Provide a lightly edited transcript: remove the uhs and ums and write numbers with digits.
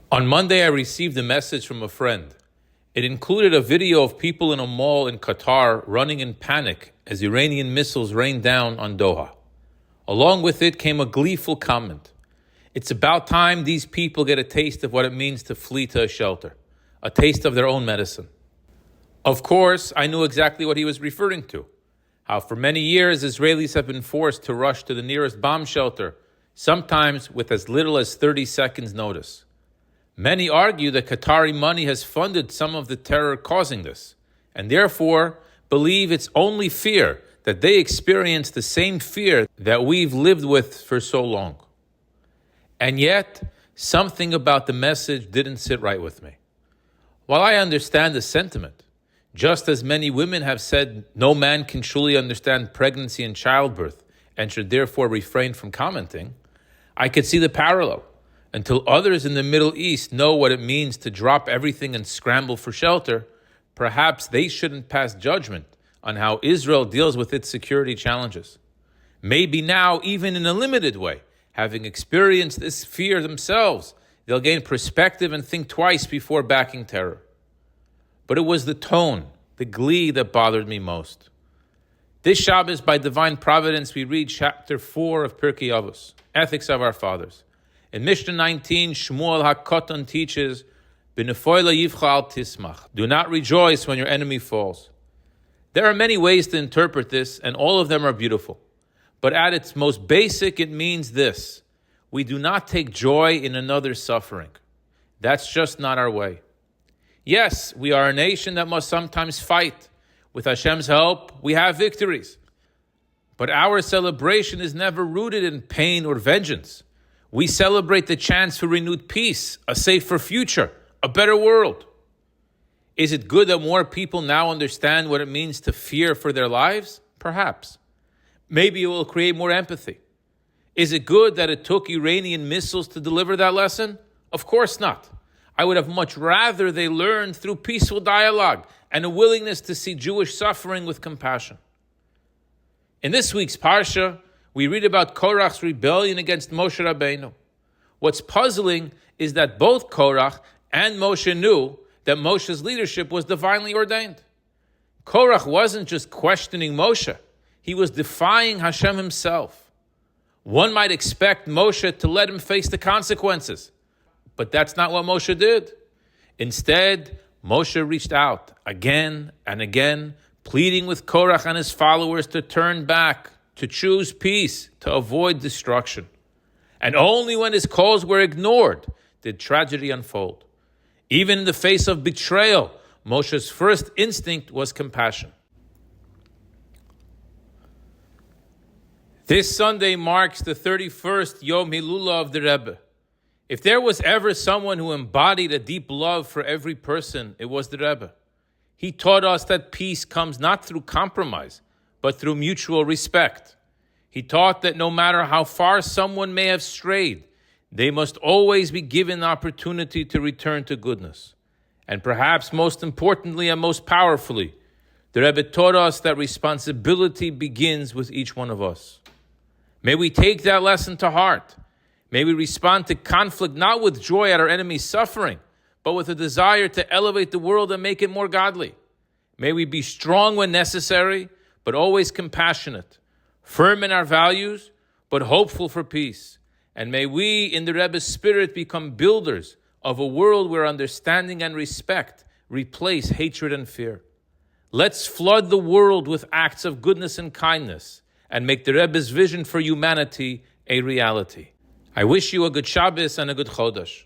On Monday, I received a message from a friend. It included a video of people in a mall in Qatar running in panic as Iranian missiles rained down on Doha. Along with it came a gleeful comment. It's about time these people get a taste of what it means to flee to a shelter, a taste of their own medicine. Of course, I knew exactly what he was referring to, how for many years Israelis have been forced to rush to the nearest bomb shelter, sometimes with as little as 30 seconds notice. Many argue that Qatari money has funded some of the terror causing this, and therefore believe it's only fear that they experience the same fear that we've lived with for so long. And yet, something about the message didn't sit right with me. While I understand the sentiment, just as many women have said no man can truly understand pregnancy and childbirth and should therefore refrain from commenting, I could see the parallel. Until others in the Middle East know what it means to drop everything and scramble for shelter, perhaps they shouldn't pass judgment on how Israel deals with its security challenges. Maybe now, even in a limited way, having experienced this fear themselves, they'll gain perspective and think twice before backing terror. But it was the tone, the glee that bothered me most. This Shabbos, by divine providence, we read chapter 4 of Pirkei Avos, Ethics of Our Fathers. In Mishnah 19, Shmuel Hakatan teaches, "B'nefoila yivcha al tismach." Do not rejoice when your enemy falls. There are many ways to interpret this, and all of them are beautiful. But at its most basic, it means this: we do not take joy in another's suffering. That's just not our way. Yes, we are a nation that must sometimes fight. With Hashem's help, we have victories. But our celebration is never rooted in pain or vengeance. We celebrate the chance for renewed peace, a safer future, a better world. Is it good that more people now understand what it means to fear for their lives? Perhaps. Maybe it will create more empathy. Is it good that it took Iranian missiles to deliver that lesson? Of course not. I would have much rather they learned through peaceful dialogue and a willingness to see Jewish suffering with compassion. In this week's Parsha, we read about Korah's rebellion against Moshe Rabbeinu. What's puzzling is that both Korah and Moshe knew that Moshe's leadership was divinely ordained. Korah wasn't just questioning Moshe, he was defying Hashem himself. One might expect Moshe to let him face the consequences, but that's not what Moshe did. Instead, Moshe reached out again and again, pleading with Korah and his followers to turn back, to choose peace, to avoid destruction. And only when his calls were ignored did tragedy unfold. Even in the face of betrayal, Moshe's first instinct was compassion. This Sunday marks the 31st Yom Hilula of the Rebbe. If there was ever someone who embodied a deep love for every person, it was the Rebbe. He taught us that peace comes not through compromise, but through mutual respect. He taught that no matter how far someone may have strayed, they must always be given the opportunity to return to goodness. And perhaps most importantly and most powerfully, the Rebbe taught us that responsibility begins with each one of us. May we take that lesson to heart. May we respond to conflict not with joy at our enemy's suffering, but with a desire to elevate the world and make it more godly. May we be strong when necessary, but always compassionate, firm in our values, but hopeful for peace. And may we, in the Rebbe's spirit, become builders of a world where understanding and respect replace hatred and fear. Let's flood the world with acts of goodness and kindness and make the Rebbe's vision for humanity a reality. I wish you a good Shabbos and a good Chodesh.